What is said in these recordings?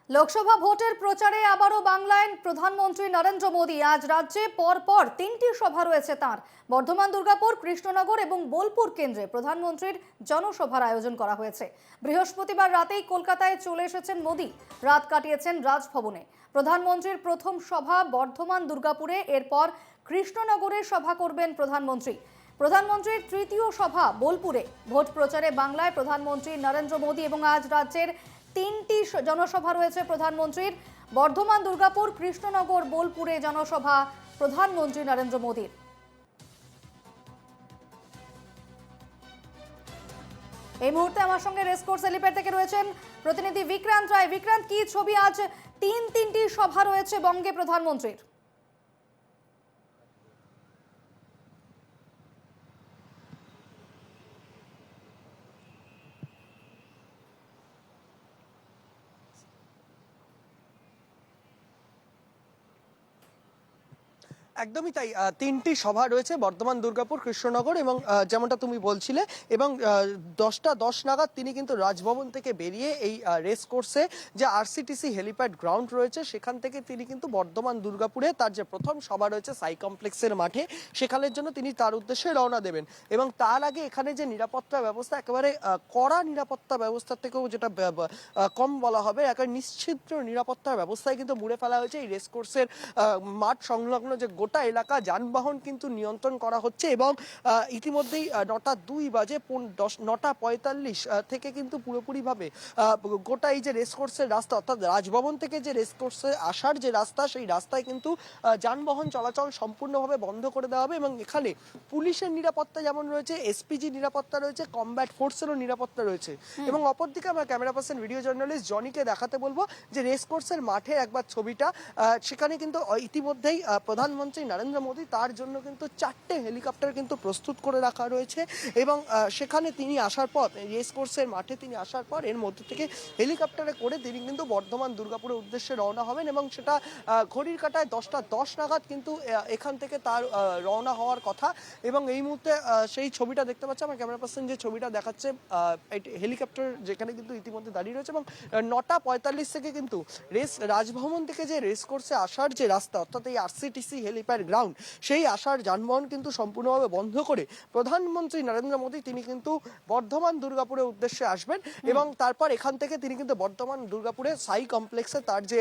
লোকসভা ভোটের প্রচারে আবারও বাংলায় প্রধানমন্ত্রী নরেন্দ্র মোদী। আজ রাজ্যে পরপর তিনটি সভা রয়েছে তাঁর। বর্ধমান, দুর্গাপুর, কৃষ্ণনগর এবং বোলপুর কেন্দ্রে প্রধানমন্ত্রীর জনসভার আয়োজন করা হয়েছে। বৃহস্পতিবার রাতেই কলকাতায় চলে এসেছেন মোদী, রাত কাটিয়েছেন রাজভবনে। প্রধানমন্ত্রীর প্রথম সভা বর্ধমান, দুর্গাপুরে, এরপর কৃষ্ণনগরে সভা করবেন প্রধানমন্ত্রী। প্রধানমন্ত্রীর তৃতীয় সভা বোলপুরে। ভোট প্রচারে বাংলায় প্রধানমন্ত্রী নরেন্দ্র মোদী এবং আজ রাজ্যের তিনটি জনসভা রয়েছে প্রধানমন্ত্রীর। বর্ধমান, দুর্গাপুর, কৃষ্ণনগর, বোলপুরে জনসভা প্রধানমন্ত্রী নরেন্দ্র মোদীর। এই মুহূর্তে আমার সঙ্গে রেসকোর্স হেলিপ্যাড থেকে রয়েছেন প্রতিনিধি বিক্রান্ত রায়। বিক্রান্ত, কি ছবি? আজ তিনটি সভা রয়েছে বঙ্গে প্রধানমন্ত্রীর। একদমই তাই। তিনটি সভা রয়েছে বর্ধমান, দুর্গাপুর, কৃষ্ণনগর এবং যেমনটা তুমি বলছিলে, এবং 10টা 10 নাগাদ তিনি কিন্তু রাজভবন থেকে বেরিয়ে এই রেস কোর্সে যে আরসিটিসি হেলিপ্যাড গ্রাউন্ড রয়েছে সেখান থেকে তিনি কিন্তু বর্ধমান, দুর্গাপুরে তার যে প্রথম সভা রয়েছে সাই কমপ্লেক্সের মাঠে, সেখানের জন্য তিনি তার উদ্দেশ্যে রওনা দেবেন। এবং তার আগে এখানে যে নিরাপত্তা ব্যবস্থা, একেবারে কড়া নিরাপত্তা ব্যবস্থার থেকেও যেটা কম বলা হবে, একেবারে নিশ্চিদ্র নিরাপত্তার ব্যবস্থায় কিন্তু মুড়ে ফেলা হয়েছে এই রেস কোর্সের মাঠ সংলগ্ন যে গোটা এলাকা। যানবাহন কিন্তু নিয়ন্ত্রণ করা হচ্ছে এবং ইতিমধ্যেই 9টা 2 বাজে 9টা 45 থেকে কিন্তু পুরোপুরিভাবে গোটা এই যে রেসকোর্সের রাস্তা, অর্থাৎ রাজভবন থেকে যে রেসকোর্সে আসার যে রাস্তা, সেই রাস্তায় কিন্তু যানবাহন চলাচল সম্পূর্ণভাবে বন্ধ করে দেওয়া হবে। এবং এখানে পুলিশের নিরাপত্তা যেমন রয়েছে, এসপিজি নিরাপত্তা রয়েছে, কমব্যাট ফোর্সেরও নিরাপত্তা রয়েছে। এবং অপরদিকে আমরা ক্যামেরা পার্সন, ভিডিও জার্নালিস্ট জনিকে দেখাতে বলবো যে রেসকোর্সের মাঠে একবার ছবিটা। সেখানে কিন্তু ইতিমধ্যেই প্রধানমন্ত্রী নরেন্দ্র মোদী, তার জন্য কিন্তু 4টে হেলিকপ্টার কিন্তু প্রস্তুত করে রাখা রয়েছে। এবং সেখানে তিনি আসার পর, রেস কোর্সের মাঠে তিনি আসার পর এর মধ্যে থেকে হেলিকপ্টারে করে তিনি কিন্তু বর্ধমান, দুর্গাপুরের উদ্দেশ্যে রওনা হবেন। এবং সেটা ঘড়ির কাঁটায় 10টা 10 নাগাদ কিন্তু এখান থেকে তার রওনা হওয়ার কথা। এবং এই মুহূর্তে সেই ছবিটা দেখতে পাচ্ছি আমার ক্যামেরা পার্সন, যে ছবিটা দেখাচ্ছে হেলিকপ্টার যেখানে কিন্তু ইতিমধ্যে দাঁড়িয়ে রয়েছে। এবং 9টা 45 থেকে কিন্তু রাজভবন থেকে যে রেস কোর্সে আসার যে রাস্তা, অর্থাৎ এই আরসিটিসি হেলিপ্যাড গ্রাউন্ড, সেই আসার যানবাহন কিন্তু সম্পূর্ণভাবে বন্ধ করে প্রধানমন্ত্রী নরেন্দ্র মোদী তিনি কিন্তু বর্ধমান, দুর্গাপুরের উদ্দেশ্যে আসবেন। এবং তারপর এখান থেকে তিনি কিন্তু বর্ধমান, দুর্গাপুরে সাই কমপ্লেক্সে তার যে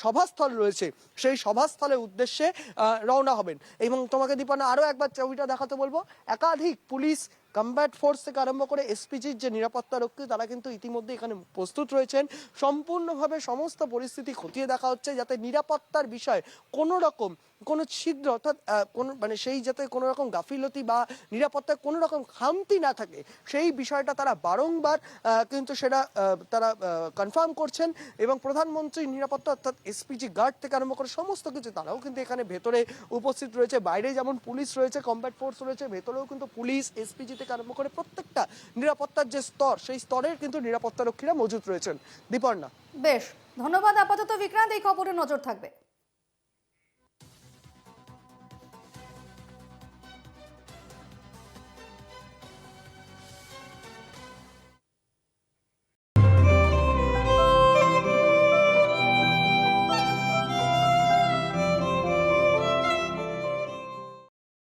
সভাস্থল রয়েছে, সেই সভাস্থলের উদ্দেশ্যে রওনা হবেন। এবং তোমাকে দীপানা আরো একবার ছবিটা দেখাতে বলবো। একাধিক পুলিশ, কমব্যাট ফোর্স থেকে আরম্ভ করে এসপিজির যে নিরাপত্তা রক্ষী, তারা কিন্তু ইতিমধ্যে এখানে প্রস্তুত রয়েছেন। সম্পূর্ণভাবে সমস্ত পরিস্থিতি খতিয়ে দেখা হচ্ছে যাতে নিরাপত্তার বিষয়ে কোনো রকম কোনো ছিদ্র, অর্থাৎ সেই যাতে কোনো রকম গাফিলতি বা নিরাপত্তার কোনো রকম খামতি না থাকে, সেই বিষয়টা তারা বারংবার কিন্তু সেটা তারা কনফার্ম করছেন। এবং প্রধানমন্ত্রীর নিরাপত্তা, অর্থাৎ এসপিজি গার্ড থেকে আরম্ভ করে সমস্ত কিছু তারাও কিন্তু এখানে ভেতরে উপস্থিত রয়েছে। বাইরে যেমন পুলিশ রয়েছে, কমব্যাট ফোর্স রয়েছে, ভেতরেও কিন্তু পুলিশ, এসপিজি থেকে আরম্ভ করে প্রত্যেকটা নিরাপত্তার যে স্তর, সেই স্তরের কিন্তু নিরাপত্তা রক্ষীরা মজুত রয়েছেন। দীপর্ণা, বেশ, ধন্যবাদ। আপাতত বিক্রান্ত, এই খবরে নজর থাকবে।